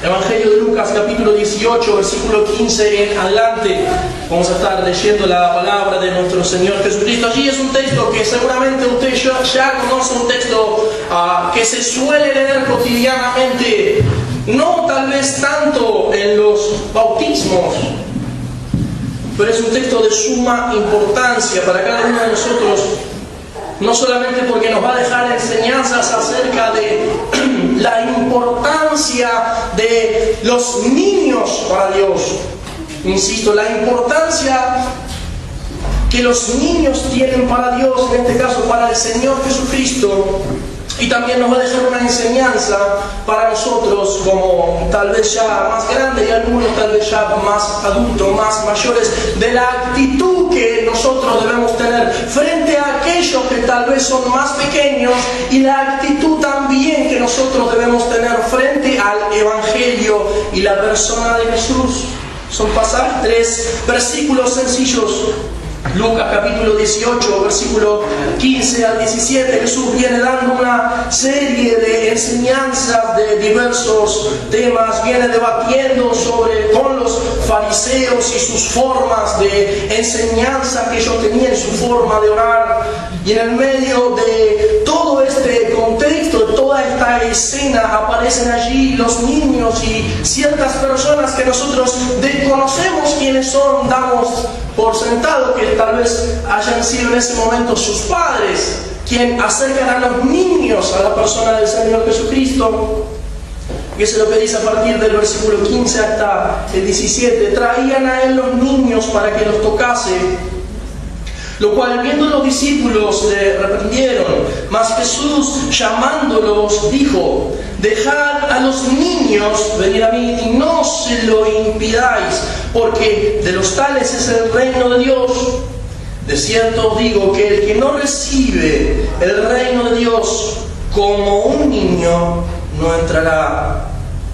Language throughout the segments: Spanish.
Evangelio de Lucas, capítulo 18, versículo 15 en adelante. Vamos a estar leyendo la palabra de nuestro Señor Jesucristo. Allí es un texto que seguramente usted ya conoce, un texto que se suele leer cotidianamente, no tal vez tanto en los bautismos, pero es un texto de suma importancia para cada uno de nosotros. No solamente porque nos va a dejar enseñanzas acerca de la importancia de los niños para Dios. Insisto, la importancia que los niños tienen para Dios, en este caso para el Señor Jesucristo. Y también nos va a dejar una enseñanza para nosotros como tal vez ya más grandes y algunos tal vez ya más adultos, más mayores, de la actitud que nosotros debemos tener frente a aquellos que tal vez son más pequeños y la actitud también que nosotros debemos tener frente al Evangelio y la persona de Jesús. Son pasajes, 3 versículos sencillos. Lucas capítulo 18, versículo 15 al 17, Jesús viene dando una serie de enseñanzas de diversos temas, viene debatiendo con los fariseos y sus formas de enseñanza que ellos tenían, su forma de orar. Y en el medio de todo este contexto, de toda esta escena, aparecen allí los niños y ciertas personas que nosotros desconocemos quiénes son, damos por sentado que tal vez hayan sido en ese momento sus padres, quien acercan a los niños a la persona del Señor Jesucristo. Y eso es lo que dice a partir del versículo 15 hasta el 17. Traían a él los niños para que los tocase, lo cual viendo los discípulos le reprendieron. Mas Jesús, llamándolos, dijo: dejad a los niños venir a mí y no se lo impidáis, porque de los tales es el reino de Dios. De cierto os digo que el que no recibe el reino de Dios como un niño, no entrará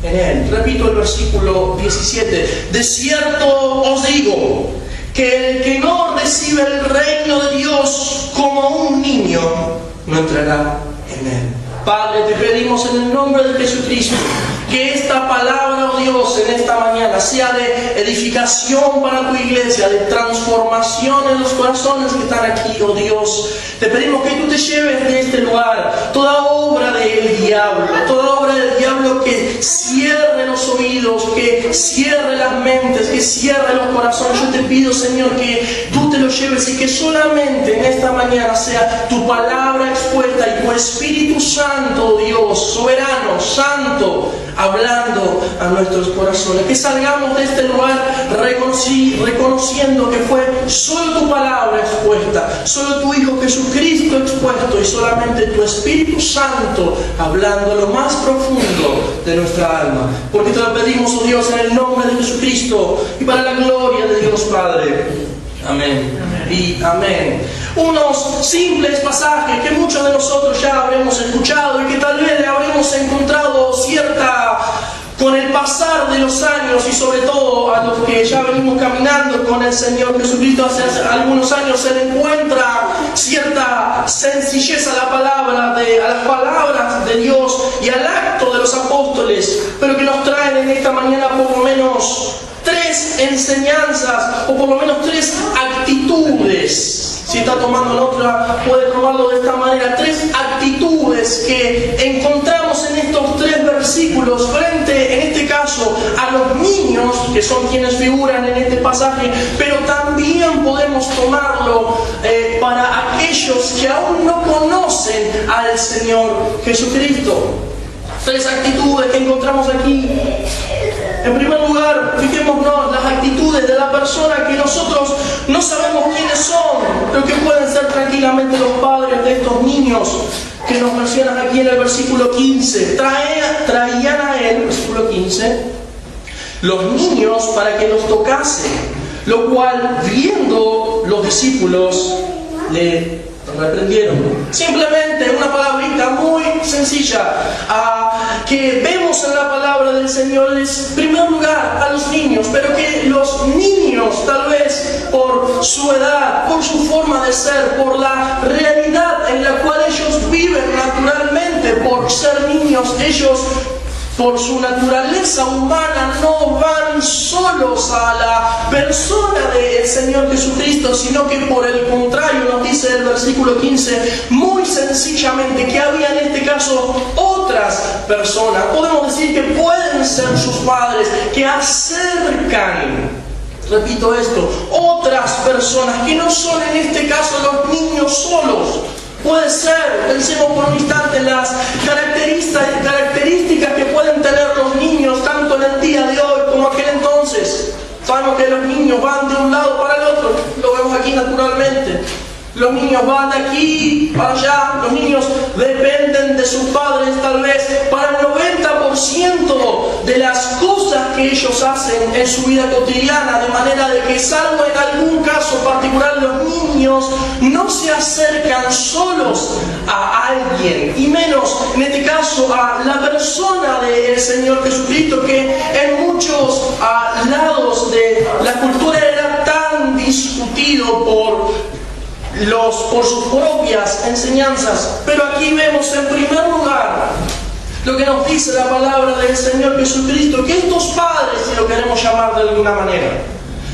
en él. Repito el versículo 17. De cierto os digo que el que no recibe el reino de Dios como un niño, no entrará en él. Padre, te pedimos en el nombre de Jesucristo que esta palabra, oh Dios, en esta mañana sea de edificación para tu iglesia, de transformación en los corazones que están aquí, oh Dios. Te pedimos que tú te lleves de este lugar toda obra del diablo, que cierre los oídos, que cierre las mentes, que cierre los corazones. Yo te pido, Señor, que tú te lo lleves y que solamente en esta mañana sea tu palabra expuesta y tu Espíritu Santo, Dios, soberano, santo, hablando a nuestros corazones. Que salgamos de este lugar reconociendo que fue solo tu palabra expuesta, solo tu Hijo Jesucristo expuesto y solamente tu Espíritu Santo hablando lo más profundo de nuestra alma. Porque te lo pedimos, oh Dios, en el nombre de Jesucristo y para la gloria de Dios Padre. Amén. Y amén. Unos simples pasajes que muchos de nosotros ya habremos escuchado y que tal vez le habremos encontrado con el pasar de los años, y sobre todo a los que ya venimos caminando con el Señor Jesucristo hace algunos años, se le encuentra cierta sencillez a las palabras de Dios y al acto de los apóstoles, pero que nos traen en esta mañana por lo menos 3 enseñanzas, o por lo menos 3 actitudes. Si está tomando nota, puede tomarlo de esta manera. 3 actitudes que encontramos en estos 3 versículos frente, en este caso, a los niños, que son quienes figuran en este pasaje, pero también podemos tomarlo para aquellos que aún no conocen al Señor Jesucristo. 3 actitudes que encontramos aquí. En primer lugar, fijémonos las actitudes de la persona que nosotros no sabemos quiénes son, pero que pueden ser tranquilamente los padres de estos niños que nos mencionan aquí en el versículo 15. Traían a él, versículo 15, los niños para que los tocase, lo cual viendo los discípulos le reprendieron. Simplemente una palabrita muy sencilla que vemos en la palabra del Señor es, en primer lugar, a los niños, pero que los niños, tal vez por su edad, por su forma de ser, por la realidad en la cual ellos viven naturalmente, por ser niños, ellos por su naturaleza humana, no van solos a la persona del Señor Jesucristo, sino que por el contrario nos dice el versículo 15, muy sencillamente, que había en este caso otras personas, podemos decir que pueden ser sus padres, que acercan, repito esto, otras personas que no son en este caso los niños solos. Puede ser, pensemos por un instante en las características que pueden tener los niños tanto en el día de hoy como aquel entonces. Sabemos que los niños van de un lado para el otro, lo vemos aquí naturalmente. Los niños van de aquí para allá, los niños dependen de sus padres tal vez para el 90% de las cosas que ellos hacen en su vida cotidiana, de manera de que salvo en algún caso particular los niños no se acercan solos a alguien, y menos en este caso a la persona del Señor Jesucristo, que en muchos lados de la cultura era tan discutido por sus propias enseñanzas. Pero aquí vemos en primer lugar lo que nos dice la palabra del Señor Jesucristo, que estos padres, si lo queremos llamar de alguna manera,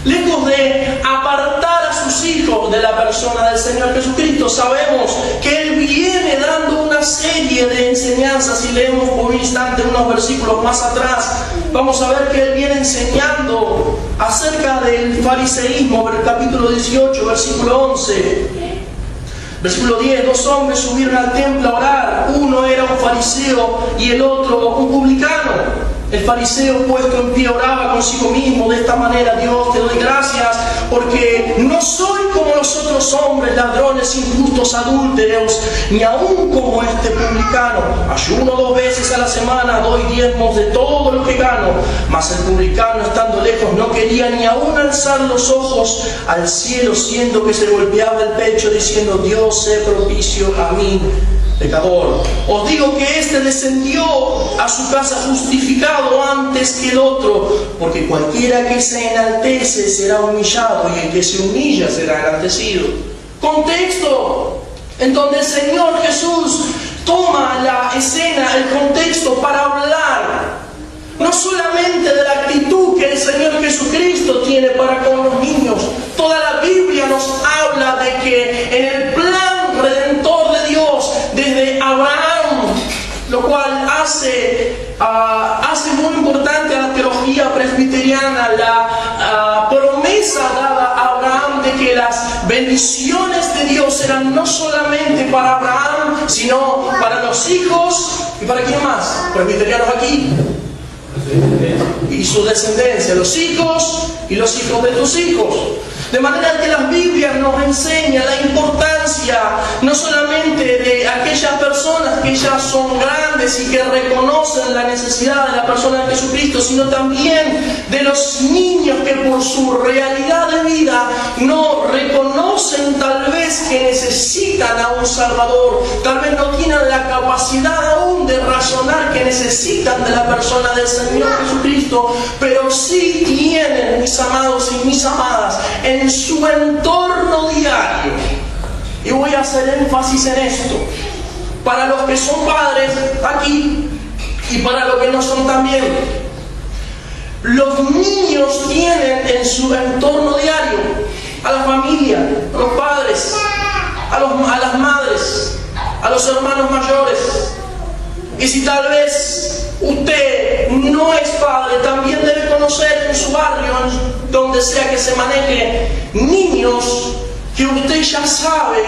lejos de apartar a sus hijos de la persona del Señor Jesucristo, sabemos que Él viene dando una serie de enseñanzas. Si leemos por un instante unos versículos más atrás, vamos a ver que Él viene enseñando acerca del fariseísmo, el capítulo 18, versículo 11. Versículo 10, 2 hombres subieron al templo a orar, uno era un fariseo y el otro un publicano. El fariseo, puesto en pie, oraba consigo mismo de esta manera: Dios, te doy gracias porque no soy como los otros hombres, ladrones, injustos, adúlteros, ni aún como este publicano. Ayuno 2 veces a la semana, doy diezmos de todo lo que gano. Mas el publicano, estando lejos, no quería ni aún alzar los ojos al cielo, siendo que se golpeaba el pecho, diciendo: Dios, sé propicio a mí, pecador. Os digo que éste descendió a su casa justificado antes que el otro, porque cualquiera que se enaltece será humillado, y el que se humilla será enaltecido. Contexto en donde el Señor Jesús toma la escena, el contexto, para hablar no solamente de la actitud que el Señor Jesucristo tiene para con los niños. Toda la Biblia nos habla de que en el plan redentor de Dios, desde Abraham, lo cual hace muy importante a la teología presbiteriana la promesa dada a Abraham de que las bendiciones de Dios eran no solamente para Abraham, sino para los hijos. ¿Y para quién más? Presbiterianos aquí. Y su descendencia, los hijos y los hijos de tus hijos. De manera que las Biblias nos enseñan la importancia no solamente de aquellas personas que ya son grandes y que reconocen la necesidad de la persona de Jesucristo, sino también de los niños que por su realidad de vida no reconocen tal vez que necesitan a un Salvador, tal vez no tienen la capacidad aún de razonar que necesitan de la persona del Señor Jesucristo, pero sí tienen, mis amados y mis amadas, en su entorno diario. Y voy a hacer énfasis en esto, para los que son padres aquí y para los que no son también. Los niños tienen en su entorno diario a la familia, a los padres, a las madres, a los hermanos mayores. Y si tal vez usted no es padre, también debe conocer en su barrio, en donde sea que se maneje, niños que usted ya sabe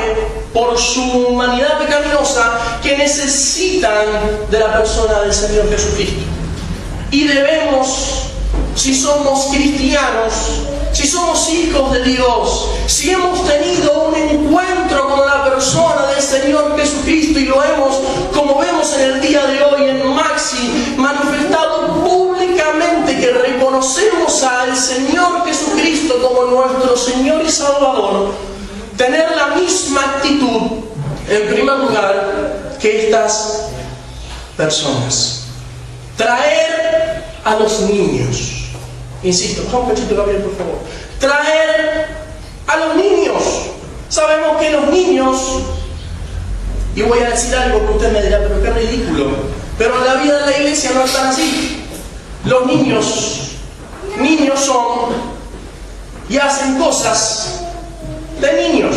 por su humanidad pecaminosa que necesitan de la persona del Señor Jesucristo. Y debemos, si somos cristianos, si somos hijos de Dios, si hemos tenido un encuentro con la persona del Señor Jesucristo y lo hemos, como vemos en el día de hoy en Maxi, manifestado públicamente que reconocemos al Señor Jesucristo como nuestro Señor y Salvador, tener la misma actitud, en primer lugar, que estas personas. Traer a los niños. Insisto, baja un cachito, Gabriel, por favor. Traer a los niños. Sabemos que los niños, y voy a decir algo que usted me dirá, pero qué ridículo. Pero en la vida de la iglesia no es tan así. Los niños son y hacen cosas de niños.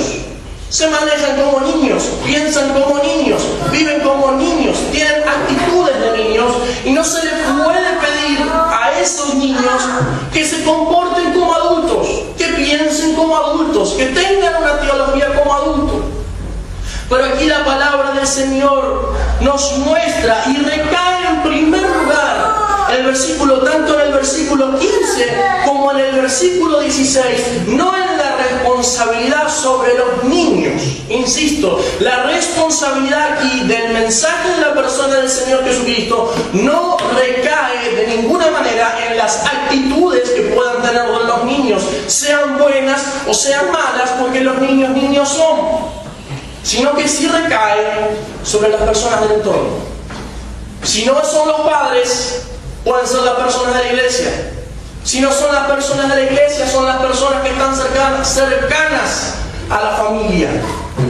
Se manejan como niños, piensan como niños, viven como niños, tienen actitudes de niños, y no se les puede pedir a esos niños que se comporten como adultos, que piensen como adultos, que tengan una teología como adultos. Pero aquí la palabra del Señor nos muestra y recae en primer lugar el versículo, tanto en el versículo 15 como en el versículo 16, no en la responsabilidad sobre los niños. Insisto, la responsabilidad aquí del mensaje de la persona del Señor Jesucristo no recae de ninguna manera en las actitudes que puedan tener los niños, sean buenas o sean malas, porque los niños son, sino que sí recae sobre las personas del entorno. Si no son los padres, pueden ser las personas de la iglesia. Si no son las personas de la iglesia, son las personas que están cercanas a la familia.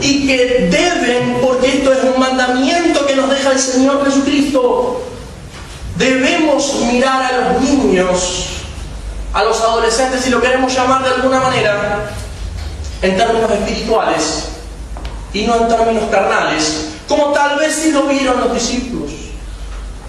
Y que deben, porque esto es un mandamiento que nos deja el Señor Jesucristo, debemos mirar a los niños, a los adolescentes, si lo queremos llamar de alguna manera, en términos espirituales y no en términos carnales, como tal vez sí lo vieron los discípulos.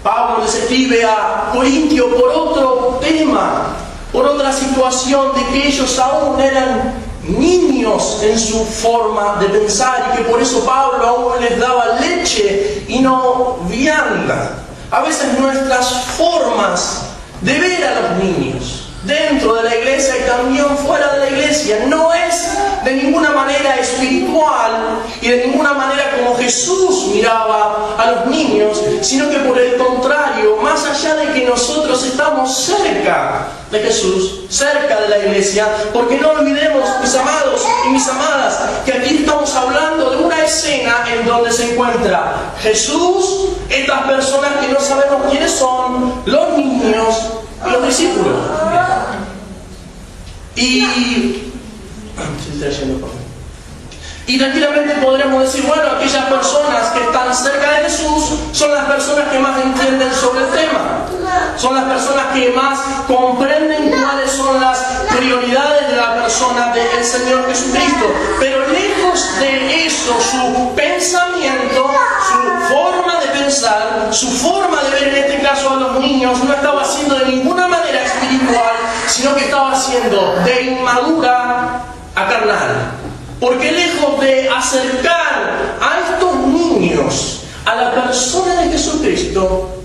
Pablo les escribe a Corintio por otro tema, por otra situación de que ellos aún eran niños en su forma de pensar, y que por eso Pablo aún les daba leche y no vianda. A veces nuestras formas de ver a los niños dentro de la iglesia y también fuera de la iglesia no es de ninguna manera espiritual y de ninguna manera como Jesús miraba a los niños, sino que por el contrario, más allá de que nosotros estamos cerca de Jesús, cerca de la iglesia, porque no olvidemos, mis amados y mis amadas, que aquí estamos hablando de una escena en donde se encuentra Jesús, estas personas que no sabemos quiénes son, los niños y los discípulos. Y tranquilamente podremos decir, bueno, aquellas personas que están cerca de Jesús son las personas que más entienden sobre el tema, son las personas que más comprenden cuáles son las prioridades de la persona del Señor Jesucristo. Pero lejos de eso, su pensamiento, su forma de pensar, su forma de ver en este caso a los niños, no estaba siendo de ninguna manera espiritual, sino que estaba siendo de inmadura a carnal. Porque lejos de acercar a estos niños a la persona de Jesucristo,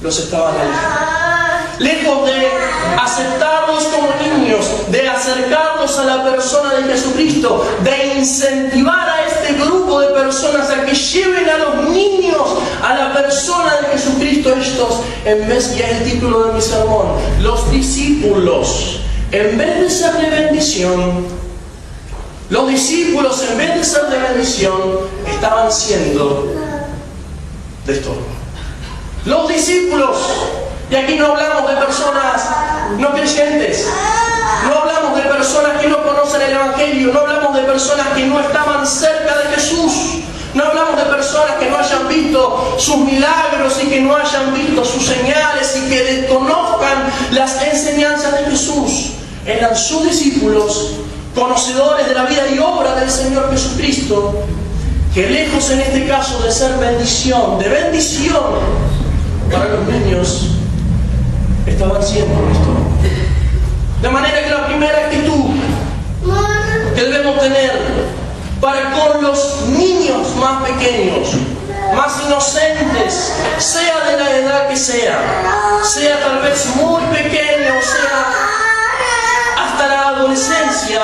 los estaban alejando. Lejos de aceptarlos como niños, de acercarlos a la persona de Jesucristo, de incentivar a este grupo de personas a que lleven a los niños a la persona de Jesucristo, estos, en vez, y es el título de mi sermón, los discípulos, en vez de ser de bendición, los discípulos, en vez de ser de bendición, estaban siendo de estorbo. Los discípulos, y aquí no hablamos de personas no creyentes, no hablamos de personas que no conocen el Evangelio, no hablamos de personas que no estaban cerca de Jesús, no hablamos de personas que no hayan visto sus milagros y que no hayan visto sus señales y que desconozcan las enseñanzas de Jesús. Eran sus discípulos, conocedores de la vida y obra del Señor Jesucristo, que lejos en este caso de ser bendición, de bendición para los niños, estaban siendo esto. De manera que la primera actitud que debemos tener para con los niños más pequeños, más inocentes, sea de la edad que sea tal vez muy pequeño, sea hasta la adolescencia,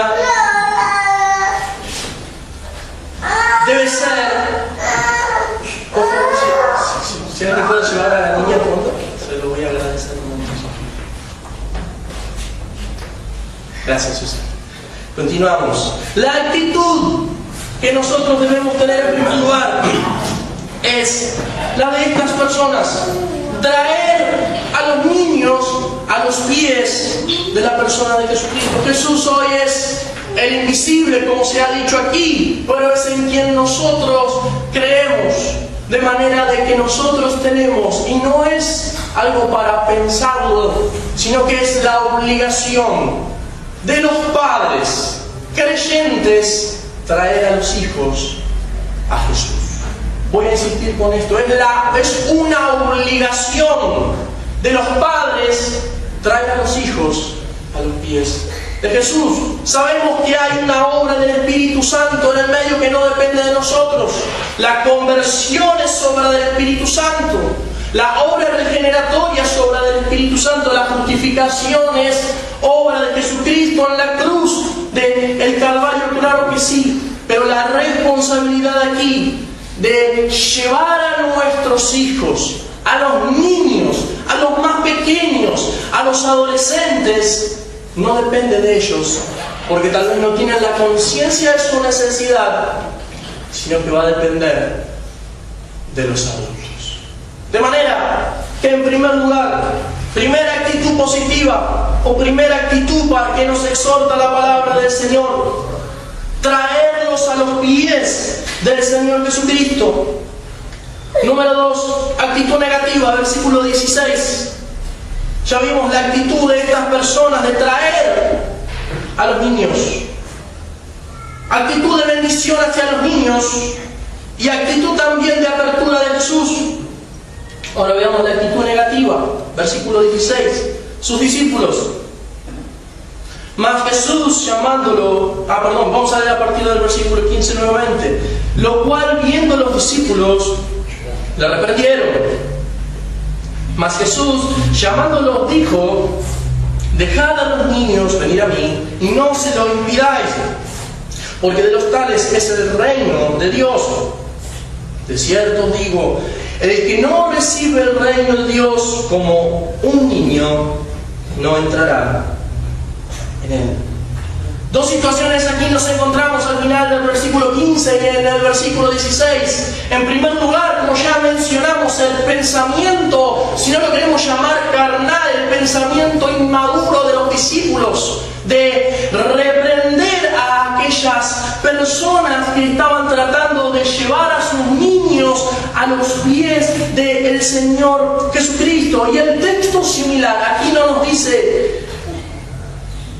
debe ser, por favor, si alguien puede llevar a la niña pronto, se lo voy a agradecer un momento. Gracias, Susana. Continuamos. La actitud que nosotros debemos tener en primer lugar es la de estas personas: traer a los niños a los pies de la persona de Jesucristo. Jesús hoy es el invisible, como se ha dicho aquí, pero es en quien nosotros creemos. De manera de que nosotros tenemos, y no es algo para pensarlo, sino que es la obligación de los padres creyentes traer a los hijos a Jesús. Voy a insistir con esto, es una obligación de los padres traer a los hijos a los pies de Jesús. Sabemos que hay una obra del Espíritu Santo en el medio que no depende de nosotros. La conversión es obra del Espíritu Santo. La obra regeneratoria es obra del Espíritu Santo. La justificación es obra de Jesucristo en la cruz del Calvario, claro que sí. Pero la responsabilidad aquí de llevar a nuestros hijos, a los niños, a los más pequeños, a los adolescentes, no depende de ellos, porque tal vez no tienen la conciencia de su necesidad, sino que va a depender de los adultos. De manera que, en primer lugar, primera actitud positiva o primera actitud para que nos exhorta la palabra del Señor, traerlos a los pies del Señor Jesucristo. Número 2, actitud negativa, versículo 16. Ya vimos la actitud de estas personas de traer a los niños. Actitud de bendición hacia los niños y actitud también de apertura de Jesús. Ahora veamos la actitud negativa, versículo 16. Sus discípulos. Mas Jesús llamándolo, vamos a leer a partir del versículo 15 nuevamente. Lo cual viendo los discípulos, le reprendieron. Mas Jesús, llamándolos, dijo: dejad a los niños venir a mí, y no se lo impidáis, porque de los tales es el reino de Dios. De cierto os digo, el que no recibe el reino de Dios como un niño, no entrará en él. Dos situaciones aquí nos encontramos al final del versículo 15 y en el versículo 16. En primer lugar, como ya mencionamos, el pensamiento, si no lo queremos llamar carnal, el pensamiento inmaduro de los discípulos, de reprender a aquellas personas que estaban tratando de llevar a sus niños a los pies del Señor Jesucristo. Y el texto similar, aquí no nos dice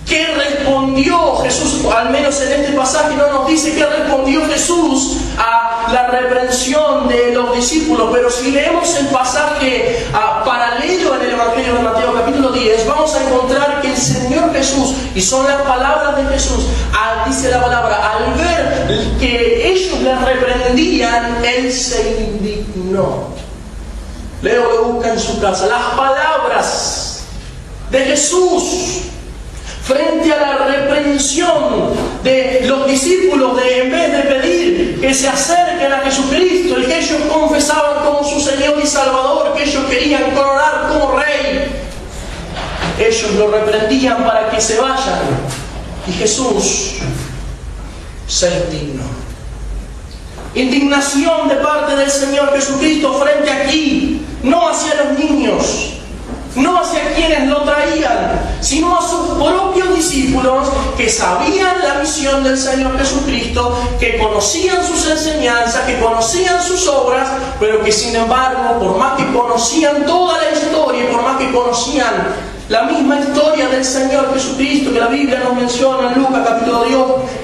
¿qué respondió Jesús? Al menos en este pasaje no nos dice qué respondió Jesús a la reprensión de los discípulos, pero si leemos el pasaje paralelo en el Evangelio de Mateo capítulo 10, vamos a encontrar que el Señor Jesús, y son las palabras de Jesús, dice la palabra, al ver que ellos le reprendían, Él se indignó. Leo lo busca en su casa. Las palabras de Jesús frente a la reprensión de los discípulos, de en vez de pedir que se acerquen a Jesucristo, el que ellos confesaban como su Señor y Salvador, que ellos querían coronar como Rey, ellos lo reprendían para que se vayan. Y Jesús se indignó. Indignación de parte del Señor Jesucristo frente aquí, no hacia los niños, no hacia quienes lo traían, sino a sus propios discípulos que sabían la misión del Señor Jesucristo, que conocían sus enseñanzas, que conocían sus obras, pero que sin embargo, por más que conocían toda la historia y por más que conocían la misma historia del Señor Jesucristo que la Biblia nos menciona en Lucas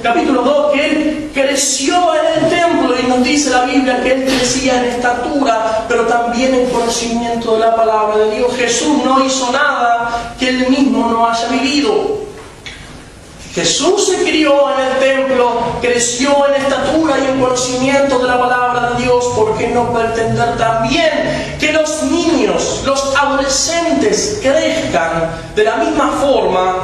capítulo 2, que Él creció en el templo y nos dice la Biblia que Él crecía en estatura, pero también en conocimiento de la palabra de Dios. Jesús no hizo nada que Él mismo no haya vivido. Jesús se crió en el templo, creció en estatura y en conocimiento de la palabra de Dios. ¿Por qué no pretender también que los niños, los adolescentes crezcan de la misma forma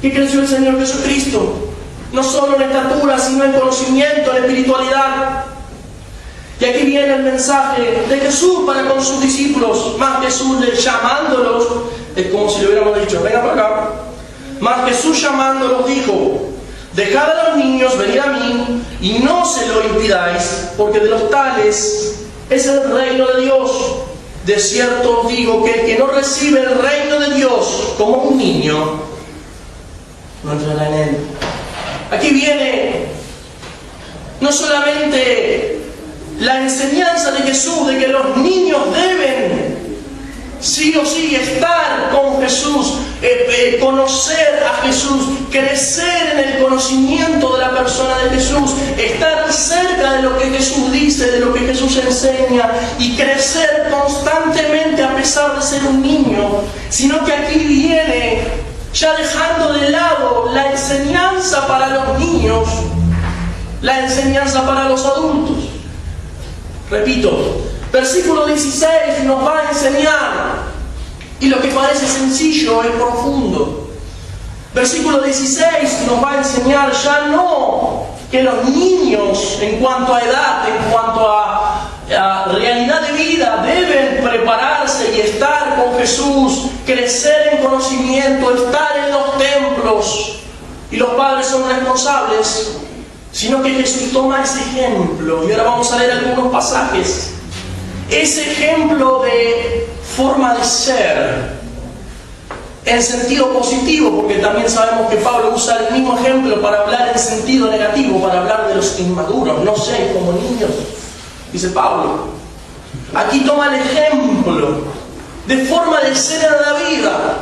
que creció el Señor Jesucristo? No solo en estatura, sino en conocimiento, en espiritualidad. Y aquí viene el mensaje de Jesús para con sus discípulos. Más Jesús llamándolos, es como si le hubiéramos dicho: venga para acá. Mas Jesús llamándolos dijo: dejad a los niños venir a mí y no se lo impidáis, porque de los tales es el reino de Dios. De cierto os digo que el que no recibe el reino de Dios como un niño, no entrará en él. Aquí viene no solamente la enseñanza de Jesús de que los niños deben sí o sí estar con Jesús, conocer a Jesús, crecer en el conocimiento de la persona de Jesús, estar cerca de lo que Jesús dice, de lo que Jesús enseña y crecer constantemente a pesar de ser un niño, sino que aquí viene ya dejando de lado la enseñanza para los niños, la enseñanza para los adultos. Repito, versículo 16 nos va a enseñar, y lo que parece sencillo es profundo. Versículo 16 nos va a enseñar ya no que los niños, en cuanto a edad, en cuanto a realidad de vida, deben prepararse y estar con Jesús, crecer en conocimiento, estar en los templos, y los padres son responsables, sino que Jesús toma ese ejemplo, y ahora vamos a leer algunos pasajes. Ese ejemplo de forma de ser en sentido positivo, porque también sabemos que Pablo usa el mismo ejemplo para hablar en sentido negativo, para hablar de los inmaduros, no sean como niños, dice Pablo. Aquí toma el ejemplo de forma de ser en la vida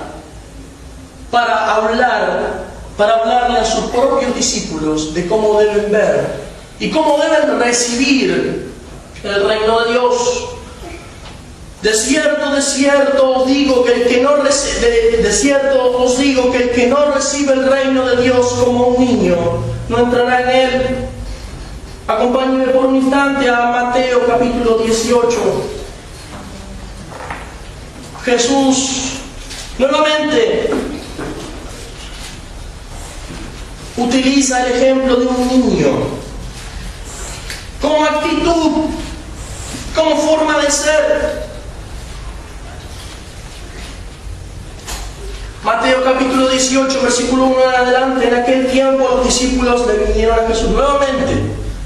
para hablarle a sus propios discípulos de cómo deben ver y cómo deben recibir el reino de Dios. De cierto os digo que el que no recibe el reino de Dios como un niño, no entrará en él. Acompáñenme por un instante a Mateo capítulo 18. Jesús nuevamente utiliza el ejemplo de un niño como actitud, como forma de ser. Mateo capítulo 18, versículo 1 en adelante. En aquel tiempo los discípulos le vinieron a Jesús nuevamente.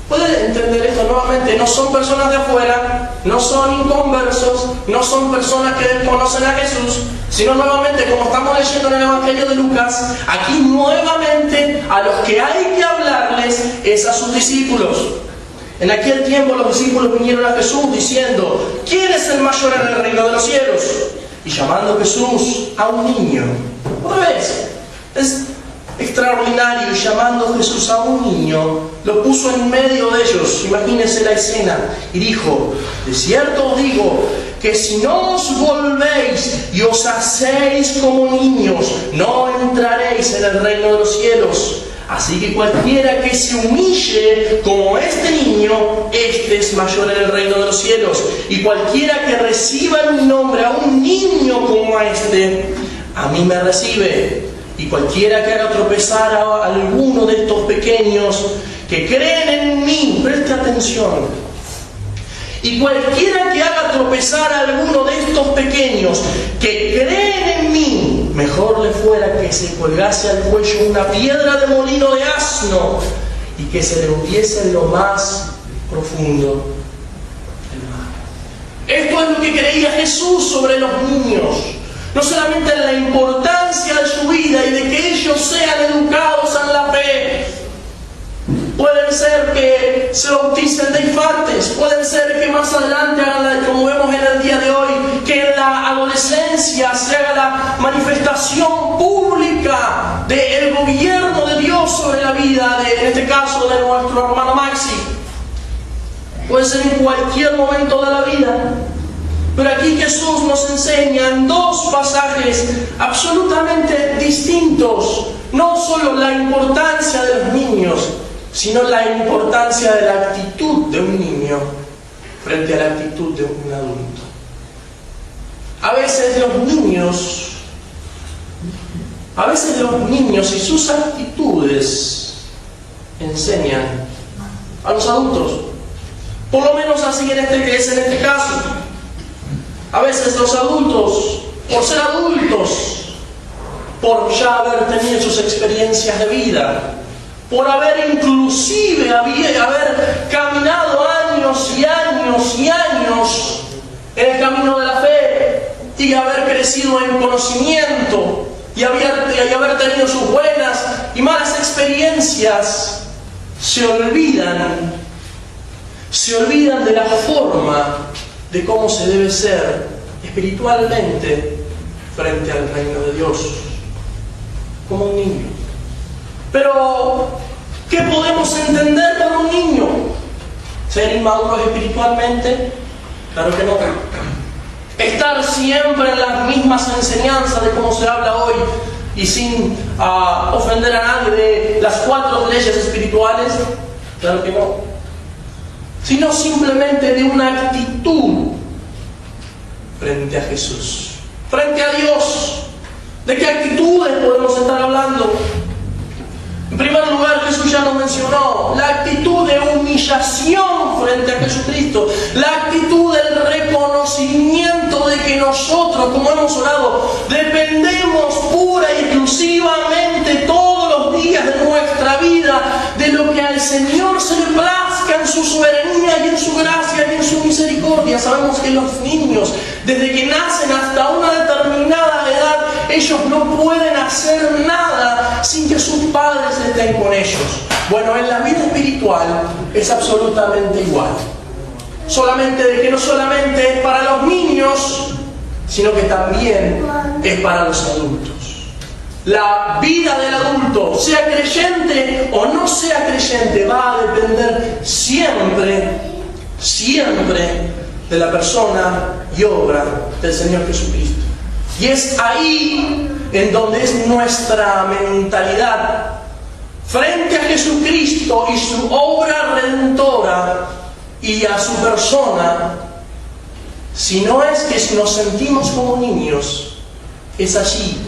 ¿Pueden entender esto nuevamente? No son personas de afuera, no son inconversos, no son personas que desconocen a Jesús, sino nuevamente, como estamos leyendo en el Evangelio de Lucas, aquí nuevamente a los que hay que hablarles es a sus discípulos. En aquel tiempo los discípulos vinieron a Jesús diciendo: ¿quién es el mayor en el reino de los cielos? Y llamando Jesús a un niño, otra vez, es extraordinario, y llamando Jesús a un niño, lo puso en medio de ellos, imagínense la escena, y dijo: de cierto os digo, que si no os volvéis y os hacéis como niños, no entraréis en el reino de los cielos. Así que cualquiera que se humille como este niño, este es mayor en el reino de los cielos. Y cualquiera que reciba en mi nombre a un niño como a este, a mí me recibe. Y cualquiera que haga tropezar a alguno de estos pequeños que creen en mí, preste atención. Y cualquiera que haga tropezar a alguno de estos pequeños que creen en mí, mejor le fuera que se colgase al cuello una piedra de molino de asno y que se le hundiese en lo más profundo del mar. Esto es lo que creía Jesús sobre los niños. No solamente en la importancia de su vida y de que ellos sean educados en la fe. Pueden ser que se bauticen de infantes, pueden ser que más adelante hagan, como vemos en el día de hoy, que en la adolescencia se haga la manifestación pública del gobierno de Dios sobre la vida, en este caso de nuestro hermano Maxi. Puede ser en cualquier momento de la vida. Pero aquí Jesús nos enseña en dos pasajes absolutamente distintos, no solo la importancia de los niños, sino la importancia de la actitud de un niño frente a la actitud de un adulto. A veces los niños y sus actitudes enseñan a los adultos, por lo menos así es en este caso. A veces los adultos, por ser adultos, por ya haber tenido sus experiencias de vida, por haber inclusive haber caminado años y años y años en el camino de la fe y haber crecido en conocimiento y haber tenido sus buenas y malas experiencias, se olvidan se olvidan de la forma de cómo se debe ser espiritualmente frente al reino de Dios, como un niño. Pero, ¿qué podemos entender por un niño? ¿Ser inmaduros espiritualmente? Claro que no. Estar siempre en las mismas enseñanzas de cómo se habla hoy y sin ofender a nadie de las 4 leyes espirituales. Claro que no. Sino simplemente de una actitud frente a Jesús, frente a Dios. ¿De qué actitudes podemos estar hablando? En primer lugar, Jesús ya nos mencionó la actitud de humillación frente a Jesucristo, la actitud del reconocimiento de que nosotros, como hemos orado, dependemos pura y exclusivamente todos los días de nuestra vida de lo que al Señor se le plazca en su soberanía y en su gracia y en su misericordia. Sabemos que los niños, desde que nacen hasta una determinada edad, ellos no pueden hacer nada sin que sus padres estén con ellos. Bueno, en la vida espiritual es absolutamente igual. Solamente de que no solamente es para los niños, sino que también es para los adultos. La vida del adulto, sea creyente o no sea creyente, va a depender siempre de la persona y obra del Señor Jesucristo. Y es ahí en donde es nuestra mentalidad frente a Jesucristo y su obra redentora y a su persona. Si no es que nos sentimos como niños, es allí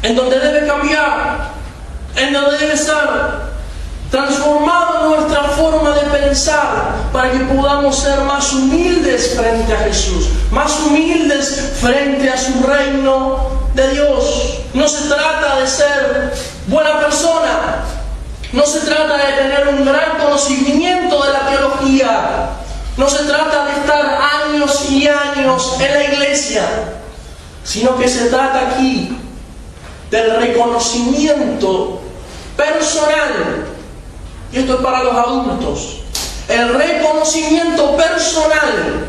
en donde debe cambiar, en donde debe ser transformada nuestra forma de pensar para que podamos ser más humildes frente a Jesús, más humildes frente a su reino de Dios. No se trata de ser buena persona, no se trata de tener un gran conocimiento de la teología, no se trata de estar años y años en la iglesia, sino que se trata aquí del reconocimiento personal. Y esto es para los adultos. El reconocimiento personal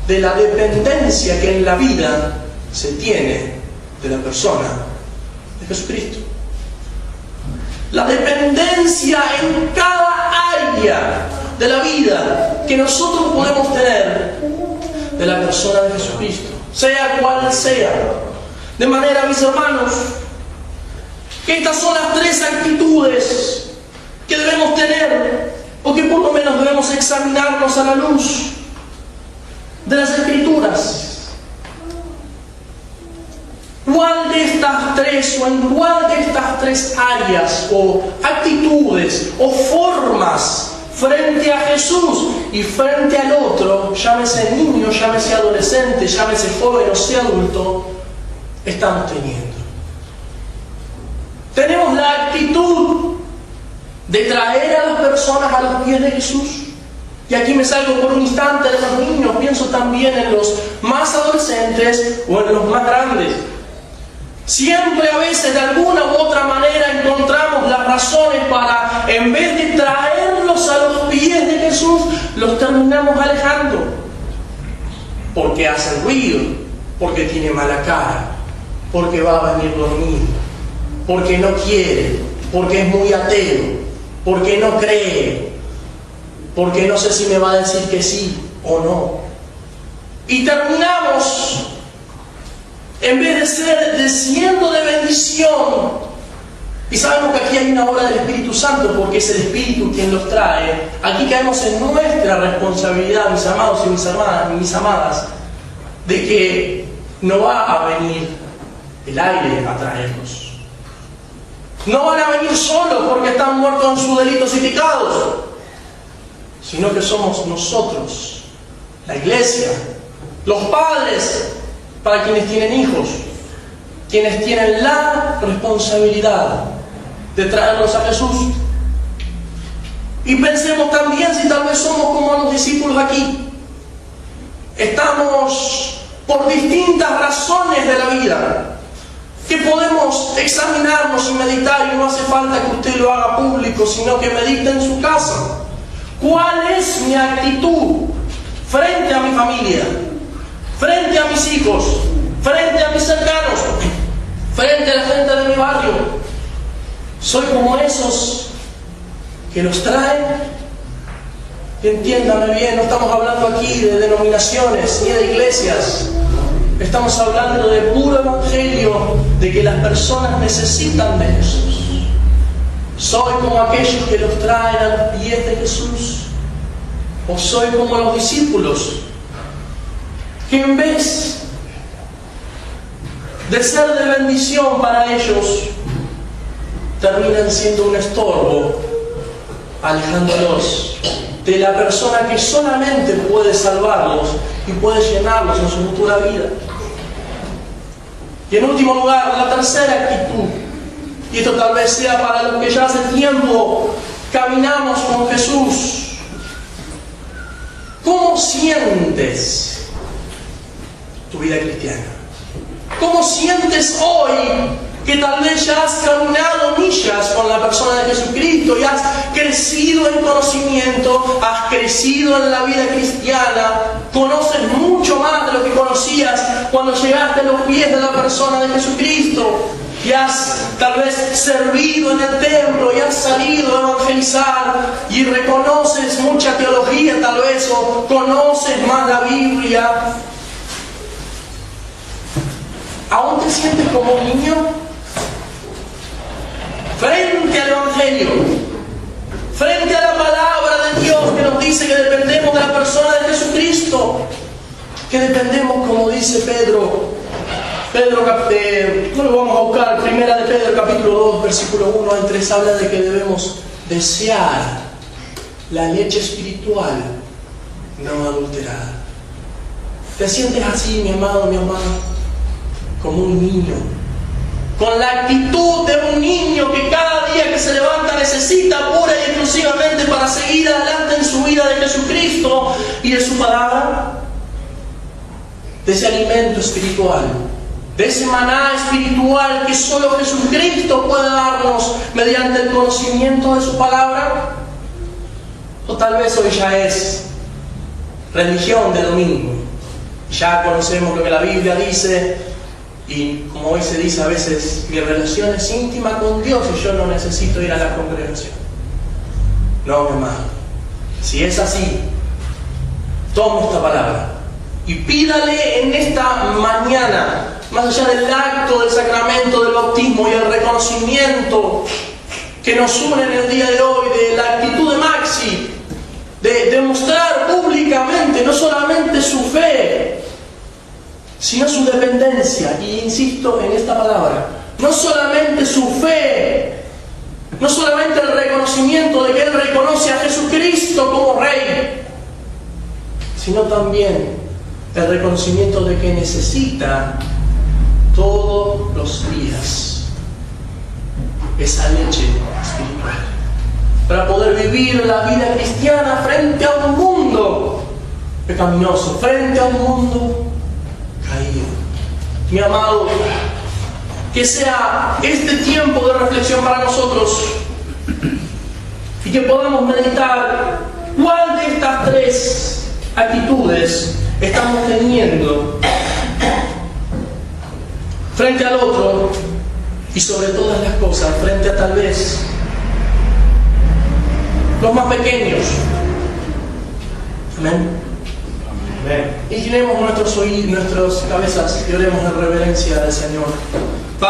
de la dependencia que en la vida se tiene de la persona de Jesucristo. La dependencia en cada área de la vida que nosotros podemos tener de la persona de Jesucristo, sea cual sea. De manera, mis hermanos, que estas son las 3 actitudes que debemos tener, o que por lo menos debemos examinarnos a la luz de las Escrituras. ¿Cuál de estas 3 o en cuál de estas 3 áreas o actitudes o formas frente a Jesús y frente al otro, llámese niño, llámese adolescente, llámese joven o sea adulto, estamos teniendo? Tenemos la actitud de traer a las personas a los pies de Jesús. Y aquí me salgo por un instante de los niños, pienso también en los más adolescentes o en los más grandes. Siempre a veces de alguna u otra manera encontramos las razones para, en vez de traerlos a los pies de Jesús, los terminamos alejando. Porque hace ruido, porque tiene mala cara, porque va a venir dormido, porque no quiere, porque es muy ateo, porque no cree, porque no sé si me va a decir que sí o no. Y terminamos, en vez de siendo de bendición, y sabemos que aquí hay una obra del Espíritu Santo porque es el Espíritu quien los trae, aquí caemos en nuestra responsabilidad, mis amados y mis amadas, de que no va a venir el aire a traerlos. No van a venir solos porque están muertos en sus delitos y pecados, sino que somos nosotros, la iglesia, los padres, para quienes tienen hijos, quienes tienen la responsabilidad de traerlos a Jesús. Y pensemos también si tal vez somos como los discípulos aquí. Estamos por distintas razones de la vida que podemos examinarnos y meditar, y no hace falta que usted lo haga público, sino que medite en su casa. ¿Cuál es mi actitud frente a mi familia, frente a mis hijos, frente a mis cercanos, frente a la gente de mi barrio? ¿Soy como esos que los traen? Entiéndame bien, no estamos hablando aquí de denominaciones ni de iglesias. Estamos hablando de puro evangelio, de que las personas necesitan de Jesús. ¿Soy como aquellos que los traen a los pies de Jesús? ¿O soy como los discípulos, que en vez de ser de bendición para ellos, terminan siendo un estorbo, alejándolos de la persona que solamente puede salvarlos y puede llenarlos en su futura vida? Y en último lugar, la tercera actitud, y esto tal vez sea para los que ya hace tiempo caminamos con Jesús. ¿Cómo sientes tu vida cristiana? ¿Cómo sientes hoy que tal vez ya has caminado millas con la persona de Jesucristo y has crecido en conocimiento, has crecido en la vida cristiana, conoces mucho más de lo que conocías cuando llegaste a los pies de la persona de Jesucristo? Y has tal vez servido en el templo y has salido a evangelizar y reconoces mucha teología tal vez, o conoces más la Biblia. ¿Aún te sientes como un niño? Frente al Evangelio, frente a la palabra de Dios que nos dice que dependemos de la persona de Jesucristo, que dependemos, como dice Pedro, no lo vamos a buscar, primera de Pedro, capítulo 2, versículo 1 al 3, habla de que debemos desear la leche espiritual no adulterada. ¿Te sientes así, mi amado, mi amada? Como un niño, con la actitud de un niño que cada día que se levanta necesita pura y exclusivamente para seguir adelante en su vida de Jesucristo y de su palabra, de ese alimento espiritual, de ese maná espiritual que solo Jesucristo puede darnos mediante el conocimiento de su palabra? O tal vez hoy ya es religión de domingo, ya conocemos lo que la Biblia dice, y como hoy se dice a veces, mi relación es íntima con Dios y yo no necesito ir a la congregación. No, mi hermano, si es así, tome esta palabra y pídale en esta mañana, más allá del acto del sacramento del bautismo y el reconocimiento que nos une en el día de hoy, de la actitud de Maxi, de demostrar públicamente no solamente su fe, sino su dependencia. Y insisto en esta palabra, no solamente su fe, no solamente el reconocimiento de que él reconoce a Jesucristo como Rey, sino también el reconocimiento de que necesita todos los días esa leche espiritual para poder vivir la vida cristiana frente a un mundo pecaminoso, frente a un mundo caído. Mi amado, que sea este tiempo de reflexión para nosotros y que podamos meditar cuál de estas tres actitudes estamos teniendo frente al otro y sobre todas las cosas frente a tal vez los más pequeños. Amén. Inclinemos nuestras cabezas y oremos en reverencia al Señor.